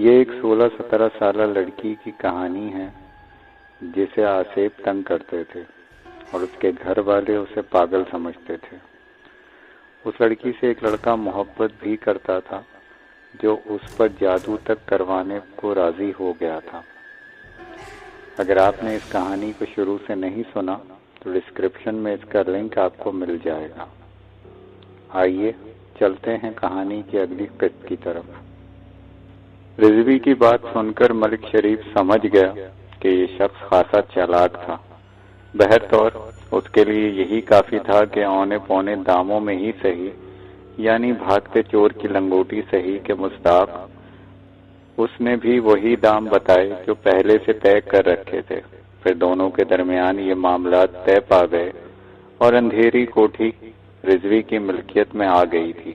یہ ایک 16-17 سالہ لڑکی کی کہانی ہے جسے آصف تنگ کرتے تھے اور اس کے گھر والے اسے پاگل سمجھتے تھے۔ اس لڑکی سے ایک لڑکا محبت بھی کرتا تھا جو اس پر جادو تک کروانے کو راضی ہو گیا تھا۔ اگر آپ نے اس کہانی کو شروع سے نہیں سنا تو ڈسکرپشن میں اس کا لنک آپ کو مل جائے گا۔ آئیے چلتے ہیں کہانی کی اگلی قسط کی طرف۔ رضوی کی بات سن کر ملک شریف سمجھ گیا کہ یہ شخص خاصا چالاک تھا۔ بہرطور اس کے لیے یہی کافی تھا کہ اونے پونے داموں میں ہی صحیح، یعنی بھاگتے چور کی لنگوٹی صحیح کے مصداق اس نے بھی وہی دام بتائے جو پہلے سے طے کر رکھے تھے۔ پھر دونوں کے درمیان یہ معاملات طے پا گئے اور اندھیری کوٹھی رضوی کی ملکیت میں آ گئی تھی۔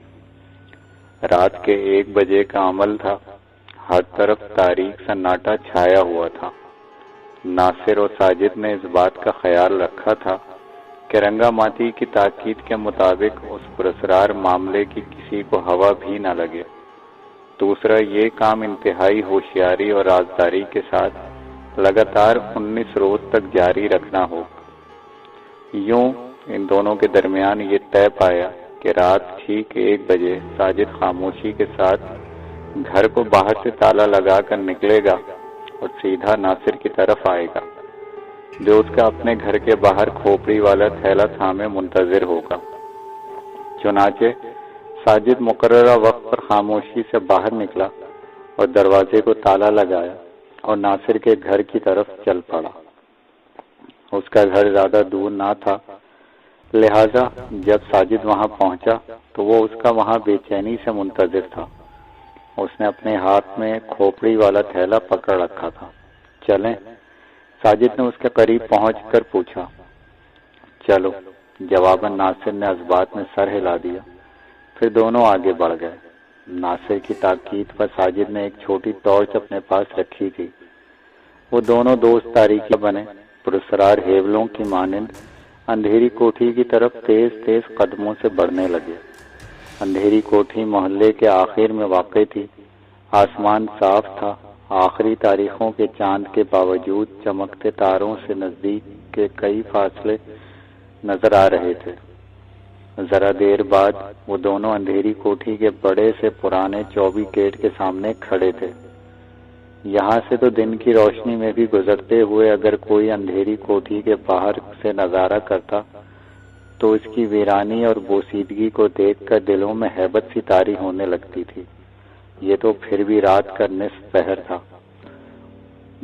رات کے 1 بجے کا عمل تھا۔ ہر طرف تاریک سناٹا چھایا ہوا تھا۔ ناصر اور ساجد نے اس بات کا خیال رکھا تھا کہ رنگا ماتی کی تاکید کے مطابق اس پراسرار معاملے کی کسی کو ہوا بھی نہ لگے۔ دوسرا، یہ کام انتہائی ہوشیاری اور رازداری کے ساتھ لگاتار 19 روز تک جاری رکھنا ہو۔ یوں ان دونوں کے درمیان یہ طے پایا کہ رات ٹھیک 1 بجے ساجد خاموشی کے ساتھ گھر کو باہر سے تالا لگا کر نکلے گا اور سیدھا ناصر کی طرف آئے گا جو اس کا اپنے گھر کے باہر کھوپڑی والا تھیلا تھامے منتظر ہوگا۔ چنانچہ ساجد مقررہ وقت پر خاموشی سے باہر نکلا اور دروازے کو تالا لگایا اور ناصر کے گھر کی طرف چل پڑا۔ اس کا گھر زیادہ دور نہ تھا، لہذا جب ساجد وہاں پہنچا تو وہ اس کا وہاں بے چینی سے منتظر تھا۔ اس نے اپنے ہاتھ میں کھوپڑی والا تھیلا پکڑ رکھا تھا۔ چلیں؟ ساجد نے اس کے قریب پہنچ کر پوچھا۔ چلو، جواباً ناصر نے اسبات میں سر ہلا دیا۔ پھر دونوں آگے بڑھ گئے۔ ناصر کی تاکید پر ساجد نے ایک چھوٹی ٹارچ اپنے پاس رکھی تھی۔ وہ دونوں دوست تاریکی بنے پراسرار ہیولوں کی مانند اندھیری کوٹھی کی طرف تیز تیز قدموں سے بڑھنے لگے۔ اندھیری کوٹھی محلے کے آخر میں واقع تھی۔ آسمان صاف تھا۔ آخری تاریخوں کے چاند کے باوجود چمکتے تاروں سے نزدیک کے کئی فاصلے نظر آ رہے تھے۔ ذرا دیر بعد وہ دونوں اندھیری کوٹھی کے بڑے سے پرانے چوبی گیٹ کے سامنے کھڑے تھے۔ یہاں سے تو دن کی روشنی میں بھی گزرتے ہوئے اگر کوئی اندھیری کوٹھی کے باہر سے نظارہ کرتا تو اس کی ویرانی اور بوسیدگی کو دیکھ کر دلوں میں ہیبت سی طاری ہونے لگتی تھی۔ یہ تو پھر بھی رات کا نصف پہر تھا۔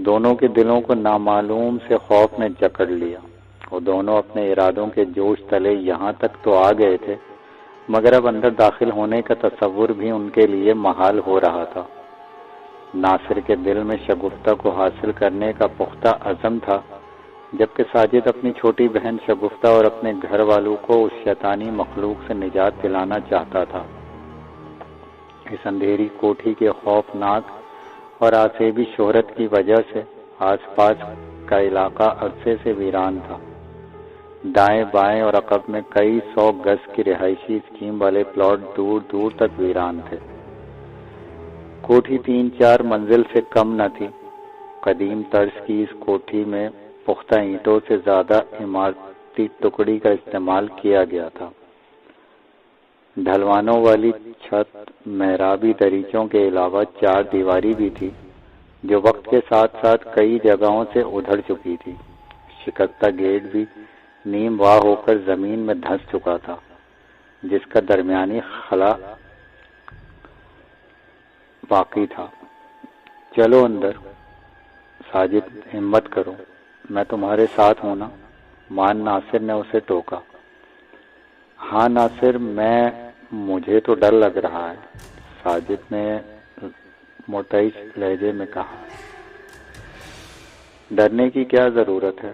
دونوں کے دلوں کو نامعلوم سے خوف نے جکڑ لیا اور دونوں اپنے ارادوں کے جوش تلے یہاں تک تو آ گئے تھے مگر اب اندر داخل ہونے کا تصور بھی ان کے لیے محال ہو رہا تھا۔ ناصر کے دل میں شگفتہ کو حاصل کرنے کا پختہ عزم تھا، جبکہ ساجد اپنی چھوٹی بہن شگفتہ اور اپنے گھر والوں کو اس شیطانی مخلوق سے نجات دلانا چاہتا تھا۔ اس اندھیری کوٹھی کے خوفناک اور آسیبی شہرت کی وجہ سے آس پاس کا علاقہ عرصے سے ویران تھا۔ دائیں بائیں اور عقب میں کئی 100 گز کی رہائشی اسکیم والے پلاٹ دور دور تک ویران تھے۔ کوٹھی 3-4 منزل سے کم نہ تھی۔ قدیم طرز کی اس کوٹھی میں پختہ اینٹوں سے زیادہ عمارتی ٹکڑی کا استعمال کیا گیا تھا۔ ڈھلوانوں والی چھت محرابی دریچوں کے علاوہ 4 دیواری بھی تھی جو وقت کے ساتھ ساتھ کئی جگہوں سے ادھڑ چکی تھی۔ شکستہ گیٹ بھی نیم واہ ہو کر زمین میں دھنس چکا تھا جس کا درمیانی خلا باقی تھا۔ چلو اندر۔ ساجد، ہمت کرو، میں تمہارے ساتھ ہوں نا؟ مان ناصر نے اسے ٹوکا۔ ہاں ناصر، مجھے تو ڈر لگ رہا ہے، ساجد نے متعش لہجے میں کہا۔ ڈرنے کی کیا ضرورت ہے؟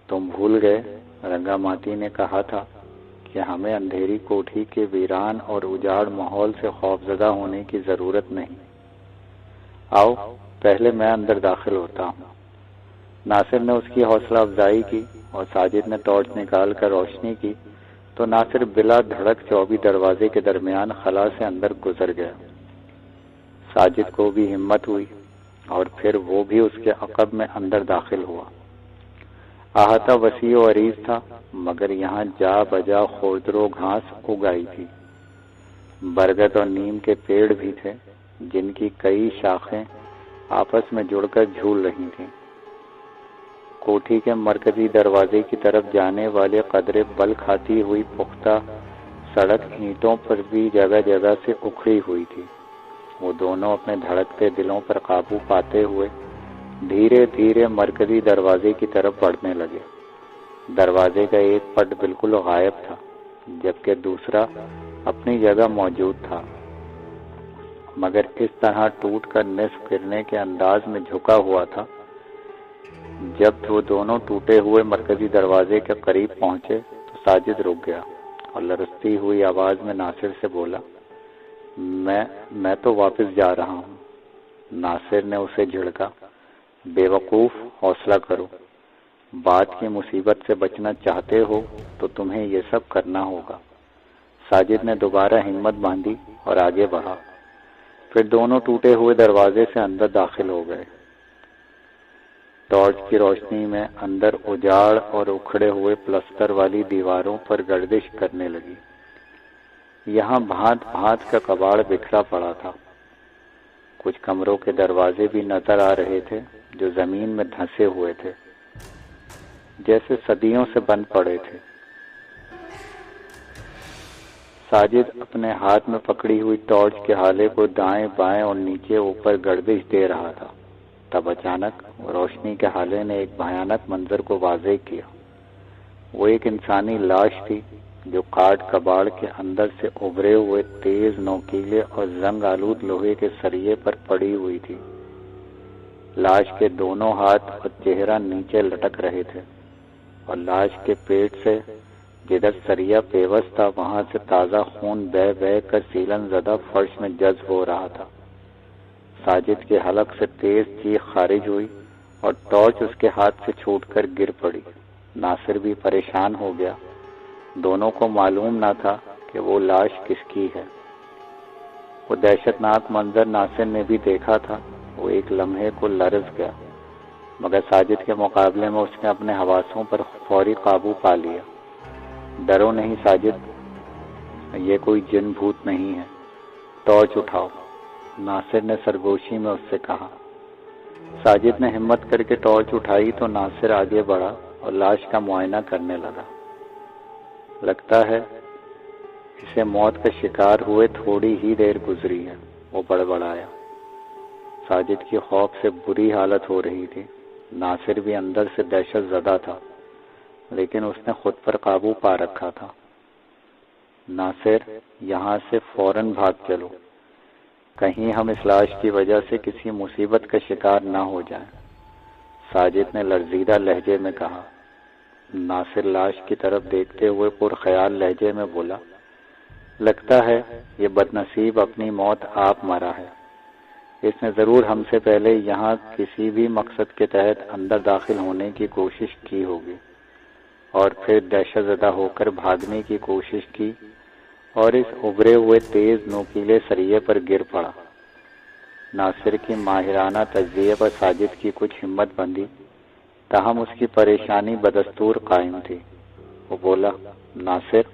تم بھول گئے رنگا ماتی نے کہا تھا کہ ہمیں اندھیری کوٹھی کے ویران اور اجاڑ ماحول سے خوفزدہ ہونے کی ضرورت نہیں۔ آؤ پہلے میں اندر داخل ہوتا ہوں۔ ناصر نے اس کی حوصلہ افزائی کی اور ساجد نے ٹارچ نکال کر روشنی کی تو ناصر بلا دھڑک چوبی دروازے کے درمیان خلا سے اندر گزر گیا۔ ساجد کو بھی ہمت ہوئی اور پھر وہ بھی اس کے عقب میں اندر داخل ہوا۔ احاطہ وسیع و عریض تھا، مگر یہاں جا بجا خوردرو گھاس اگ آئی تھی۔ برگد اور نیم کے پیڑ بھی تھے، جن کی کئی شاخیں آپس میں جڑ کر جھول رہی تھیں۔ کوٹھی کے مرکزی دروازے کی طرف جانے والے قدرے بل کھاتی ہوئی پختہ سڑک اینٹوں پر بھی جگہ جگہ سے اکھڑی ہوئی تھی۔ وہ دونوں اپنے دھڑکتے دلوں پر قابو پاتے ہوئے دھیرے دھیرے مرکزی دروازے کی طرف بڑھنے لگے۔ دروازے کا ایک پٹ بالکل غائب تھا، جبکہ دوسرا اپنی جگہ موجود تھا، مگر اس طرح ٹوٹ کر نصف گرنے کے انداز میں جھکا ہوا تھا۔ جب وہ دونوں ٹوٹے ہوئے مرکزی دروازے کے قریب پہنچے تو ساجد رک گیا اور لرزتی ہوئی آواز میں ناصر سے بولا، میں تو واپس جا رہا ہوں۔ ناصر نے اسے جھڑکا، بے وقوف، حوصلہ کرو، بات کی مصیبت سے بچنا چاہتے ہو تو تمہیں یہ سب کرنا ہوگا۔ ساجد نے دوبارہ ہمت باندھی اور آگے بڑھا۔ پھر دونوں ٹوٹے ہوئے دروازے سے اندر داخل ہو گئے۔ ٹارچ کی روشنی میں اندر اجاڑ اور اکھڑے ہوئے پلستر والی دیواروں پر گردش کرنے لگی۔ یہاں بھانت بھانت کا کباڑ بکھرا پڑا تھا۔ کچھ کمروں کے دروازے بھی نظر آ رہے تھے جو زمین میں دھنسے ہوئے تھے، جیسے صدیوں سے بند پڑے تھے۔ ساجد اپنے ہاتھ میں پکڑی ہوئی ٹارچ کے ہالے کو دائیں بائیں اور نیچے اوپر گردش دے رہا تھا۔ تب اچانک روشنی کے ہالے نے ایک بھیانک منظر کو واضح کیا۔ وہ ایک انسانی لاش تھی جو کاٹ کباڑ کے اندر سے ابھرے ہوئے تیز نوکیلے اور زنگ آلود لوہے کے سریے پر پڑی ہوئی تھی۔ لاش کے دونوں ہاتھ اور چہرہ نیچے لٹک رہے تھے، اور لاش کے پیٹ سے جدھر سریا پیوست تھا وہاں سے تازہ خون بہہ بہہ کر سیلن زدہ فرش میں جذب ہو رہا تھا۔ ساجد کے حلق سے تیز چیخ خارج ہوئی اور ٹارچ اس کے ہاتھ سے چھوٹ کر گر پڑی۔ ناصر بھی پریشان ہو گیا۔ دونوں کو معلوم نہ تھا کہ وہ لاش کس کی ہے۔ وہ دہشتناک منظر ناصر نے بھی دیکھا تھا۔ وہ ایک لمحے کو لرز گیا، مگر ساجد کے مقابلے میں اس نے اپنے حواسوں پر فوری قابو پا لیا۔ ڈرو نہیں ساجد، یہ کوئی جن بھوت نہیں ہے، ٹارچ اٹھاؤ، ناصر نے سرگوشی میں اس سے کہا۔ ساجد نے ہمت کر کے ٹارچ اٹھائی تو ناصر آگے بڑھا اور لاش کا معائنہ کرنے لگا۔ لگتا ہے اسے موت کا شکار ہوئے تھوڑی ہی دیر گزری ہے، وہ بڑبڑایا۔ ساجد کی خوف سے بری حالت ہو رہی تھی۔ ناصر بھی اندر سے دہشت زدہ تھا، لیکن اس نے خود پر قابو پا رکھا تھا۔ ناصر، یہاں سے فوراً بھاگ چلو، کہیں ہم اس لاش کی وجہ سے کسی مصیبت کا شکار نہ ہو جائیں، ساجد نے لرزیدہ لہجے میں کہا۔ ناصر لاش کی طرف دیکھتے ہوئے پرخیال لہجے میں بولا، لگتا ہے یہ بدنصیب اپنی موت آپ مرا ہے۔ اس نے ضرور ہم سے پہلے یہاں کسی بھی مقصد کے تحت اندر داخل ہونے کی کوشش کی ہوگی، اور پھر دہشت زدہ ہو کر بھاگنے کی کوشش کی اور اس ابھرے ہوئے تیز نوکیلے سریے پر گر پڑا۔ ناصر کی ماہرانہ تجزیے پر ساجد کی کچھ ہمت بندھی، تاہم اس کی پریشانی بدستور قائم تھی۔ وہ بولا، ناصر،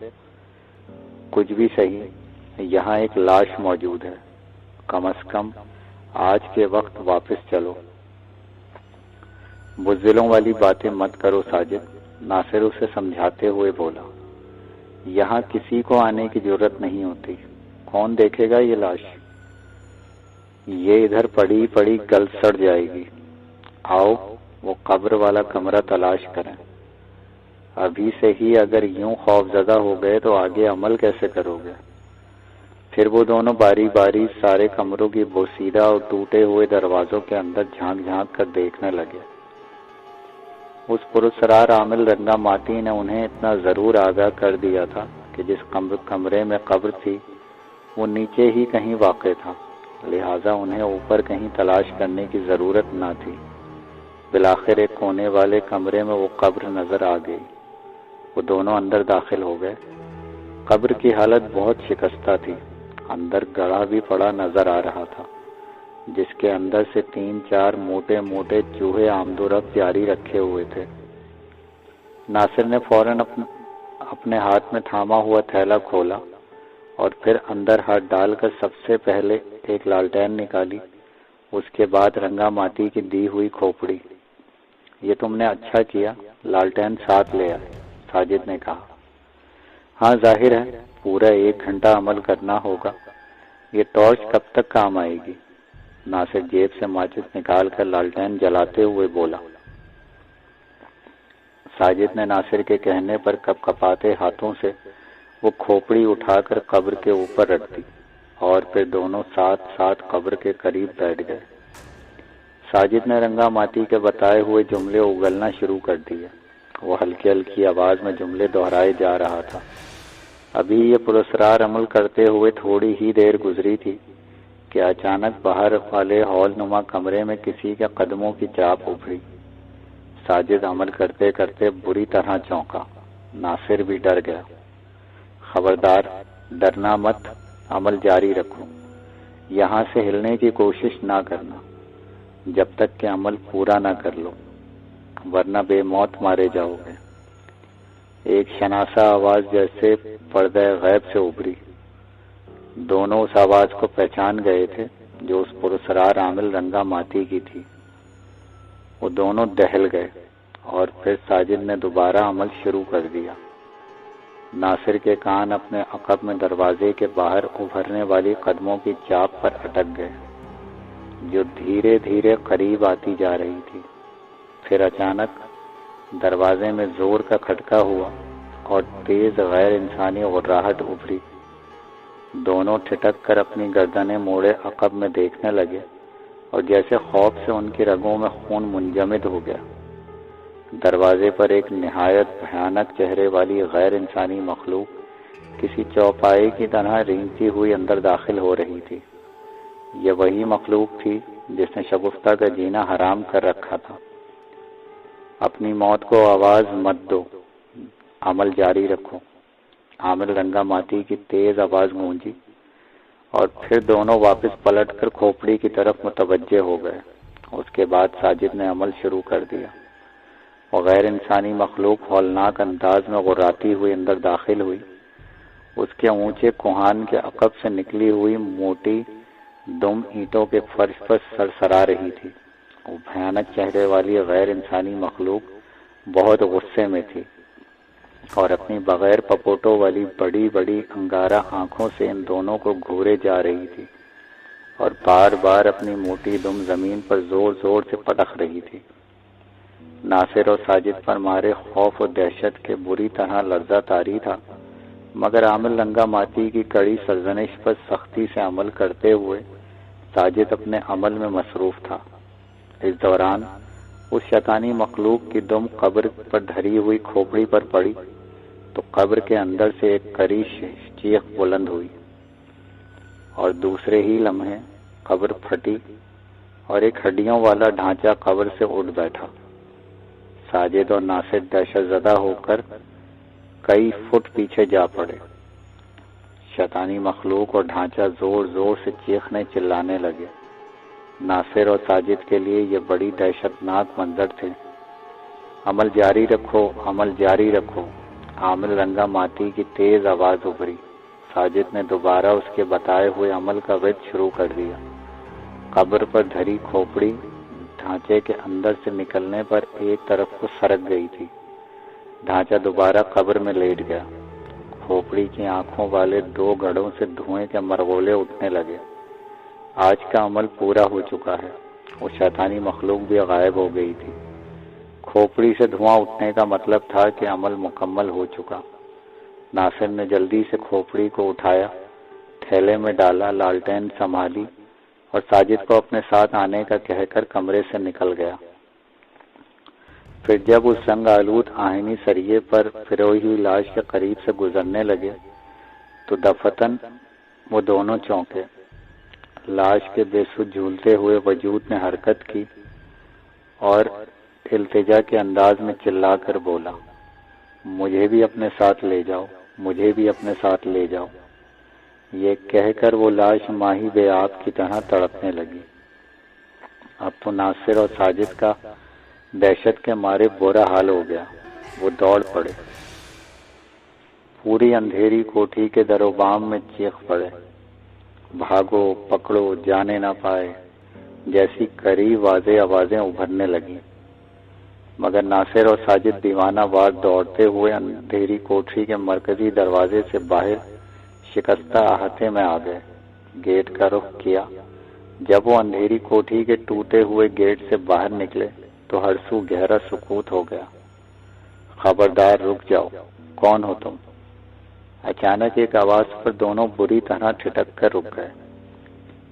کچھ بھی صحیح، یہاں ایک لاش موجود ہے، کم از کم آج کے وقت واپس چلو۔ بزدلوں والی باتیں مت کرو ساجد، ناصر اسے سمجھاتے ہوئے بولا۔ یہاں کسی کو آنے کی ضرورت نہیں ہوتی، کون دیکھے گا یہ لاش؟ یہ ادھر پڑی پڑی گل سڑ جائے گی۔ آؤ وہ قبر والا کمرہ تلاش کریں۔ ابھی سے ہی اگر یوں خوف زدہ ہو گئے تو آگے عمل کیسے کرو گے؟ پھر وہ دونوں باری باری سارے کمروں کی بوسیدہ اور ٹوٹے ہوئے دروازوں کے اندر جھانک جھانک کر دیکھنے لگے۔ اس پراسرار عامل رنگا ماتی نے انہیں اتنا ضرور آگاہ کر دیا تھا کہ جس کمرے میں قبر تھی وہ نیچے ہی کہیں واقع تھا، لہٰذا انہیں اوپر کہیں تلاش کرنے کی ضرورت نہ تھی۔ بالآخر ایک کونے والے کمرے میں وہ قبر نظر آ گئی۔ وہ دونوں اندر داخل ہو گئے۔ قبر کی حالت بہت شکستہ تھی، اندر گڑھا بھی پڑا نظر آ رہا تھا۔ جس کے اندر سے 3-4 موٹے موٹے چوہے آمد و رفت جاری رکھے ہوئے تھے۔ ناصر نے فوراً اپنے ہاتھ میں تھاما ہوا تھیلا کھولا اور پھر اندر ہاتھ ڈال کر سب سے پہلے ایک لالٹین نکالی، اس کے بعد رنگا ماتی کی دی ہوئی کھوپڑی۔ یہ تم نے اچھا کیا لالٹین ساتھ لے آئے، ساجد نے کہا۔ ہاں ظاہر ہے پورا 1 گھنٹہ عمل کرنا ہوگا، یہ ٹارچ کب تک کام آئے گی؟ ناصر جیب سے ماچس نکال کر لالٹین جلاتے ہوئے بولا۔ ساجد نے ناصر کے کہنے پر کپ کپاتے ہاتھوں سے وہ کھوپڑی اٹھا کر قبر کے اوپر رکھ دی اور پھر دونوں ساتھ ساتھ قبر کے قریب بیٹھ گئے۔ ساجد نے رنگا ماتی کے بتائے ہوئے جملے اگلنا شروع کر دیے۔ وہ ہلکی ہلکی آواز میں جملے دہرائے جا رہا تھا۔ ابھی یہ پراسرار عمل کرتے ہوئے تھوڑی ہی دیر گزری تھی کہ اچانک باہر والے ہال نما کمرے میں کسی کے قدموں کی چاپ ابھری۔ ساجد عمل کرتے کرتے بری طرح چونکا، ناصر بھی ڈر گیا۔ خبردار، ڈرنا مت، عمل جاری رکھو، یہاں سے ہلنے کی کوشش نہ کرنا جب تک کہ عمل پورا نہ کر لو، ورنہ بے موت مارے جاؤ گے۔ ایک شناسا آواز جیسے پردہ غیب سے ابھری۔ دونوں اس آواز کو پہچان گئے تھے جو اس پراسرار عامل رنگا ماتی کی تھی۔ وہ دونوں دہل گئے اور پھر ساجد نے دوبارہ عمل شروع کر دیا۔ ناصر کے کان اپنے عقب میں دروازے کے باہر ابھرنے والی قدموں کی چاپ پر اٹک گئے جو دھیرے دھیرے قریب آتی جا رہی تھی۔ پھر اچانک دروازے میں زور کا کھٹکا ہوا اور تیز غیر انسانی غراہٹ ابھری۔ دونوں ٹھٹک کر اپنی گردنیں موڑے عقب میں دیکھنے لگے اور جیسے خوف سے ان کی رگوں میں خون منجمد ہو گیا۔ دروازے پر ایک نہایت بھیانک چہرے والی غیر انسانی مخلوق کسی چوپائے کی طرح رینگتی ہوئی اندر داخل ہو رہی تھی۔ یہ وہی مخلوق تھی جس نے شگفتہ کا جینا حرام کر رکھا تھا۔ اپنی موت کو آواز مت دو، عمل جاری رکھو، عامل رنگا ماتی کی تیز آواز گونجی اور پھر دونوں واپس پلٹ کر کھوپڑی کی طرف متوجہ ہو گئے۔ اس کے بعد ساجد نے عمل شروع کر دیا۔ وہ غیر انسانی مخلوق ہولناک انداز میں غراتی ہوئی اندر داخل ہوئی۔ اس کے اونچے کوہان کے عقب سے نکلی ہوئی موٹی دم اینٹوں کے فرش پر سرسرا رہی تھی۔ وہ بھیانک چہرے والی غیر انسانی مخلوق بہت غصے میں تھی اور اپنی بغیر پپوٹوں والی بڑی بڑی انگارہ آنکھوں سے ان دونوں کو گھورے جا رہی تھی اور بار بار اپنی موٹی دم زمین پر زور زور سے پٹخ رہی تھی۔ ناصر اور ساجد پر مارے خوف و دہشت کے بری طرح لرزہ طاری تھا، مگر عامل رنگا ماتی کی کڑی سرزنش پر سختی سے عمل کرتے ہوئے ساجد اپنے عمل میں مصروف تھا۔ اس دوران اس شیطانی مخلوق کی دم قبر پر دھری ہوئی کھوپڑی پر پڑی تو قبر کے اندر سے ایک کری چیخ بلند ہوئی اور دوسرے ہی لمحے قبر پھٹی اور ایک ہڈیوں والا ڈھانچہ قبر سے اٹھ بیٹھا۔ ساجد اور ناصر دہشت زدہ ہو کر کئی فٹ پیچھے جا پڑے۔ شیطانی مخلوق اور ڈھانچہ زور زور سے چیخنے چلانے لگے۔ ناصر اور ساجد کے لیے یہ بڑی دہشتناک منظر تھے۔ عمل جاری رکھو، عمل جاری رکھو، عامل رنگا ماتی کی تیز آواز ابھری۔ ساجد نے دوبارہ اس کے بتائے ہوئے عمل کا ورد شروع کر دیا۔ قبر پر دھری کھوپڑی ڈھانچے کے اندر سے نکلنے پر ایک طرف کو سرک گئی تھی۔ ڈھانچہ دوبارہ قبر میں لیٹ گیا۔ کھوپڑی کی آنکھوں والے 2 گڑھوں سے دھوئیں کے مرغولے اٹھنے لگے۔ آج کا عمل پورا ہو چکا ہے۔ وہ شیطانی مخلوق بھی غائب ہو گئی تھی۔ کھوپڑی سے دھواں اٹھنے کا مطلب تھا کہ عمل مکمل ہو چکا۔ ناصر نے جلدی سے کھوپڑی کو اٹھایا، تھیلے میں ڈالا، لالٹین سنبھالی اور ساجد کو اپنے ساتھ آنے کا کہہ کر کمرے سے نکل گیا۔ پھر جب اس سنگ آلود آہنی سریے پر پھروئی ہوئی لاش کے قریب سے گزرنے لگے تو دفتن وہ دونوں چونکے۔ لاش کے بے سود جھولتے ہوئے وجود نے حرکت کی اور التجا کے انداز میں چلا کر بولا، مجھے بھی اپنے ساتھ لے جاؤ، مجھے بھی اپنے ساتھ لے جاؤ۔ یہ کہہ کر وہ لاش ماہی بے آب کی طرح تڑپنے لگی۔ اب تو ناصر اور ساجد کا دہشت کے مارے برا حال ہو گیا۔ وہ دوڑ پڑے، پوری اندھیری کوٹھی کے در و بام میں چیخ پڑے، بھاگو، پکڑو، جانے نہ پائے۔ جیسی قریب واضح آوازیں ابھرنے لگیں، مگر ناصر اور ساجد دیوانہ وار دوڑتے ہوئے اندھیری کوٹھی کے مرکزی دروازے سے باہر شکستہ احاطے میں آ گئے۔ گیٹ کا رخ کیا۔ جب وہ اندھیری کوٹھی کے ٹوٹے ہوئے گیٹ سے باہر نکلے تو ہر سو گہرا سکوت ہو گیا۔ خبردار، رک جاؤ، کون ہو تم؟ اچانک ایک آواز پر دونوں بری طرح ٹھٹک کر رک گئے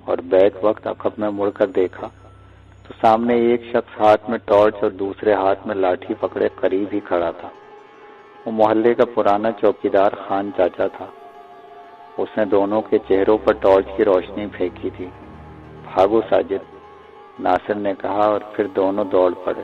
اور بیک وقت عقب میں مڑ کر دیکھا تو سامنے ایک شخص ہاتھ میں ٹارچ اور دوسرے ہاتھ میں لاٹھی پکڑے قریب ہی کھڑا تھا۔ وہ محلے کا پرانا چوکیدار خان چاچا تھا۔ اس نے دونوں کے چہروں پر ٹارچ کی روشنی پھینکی تھی۔ بھاگو ساجد، ناصر نے کہا اور پھر دونوں دوڑ پڑے۔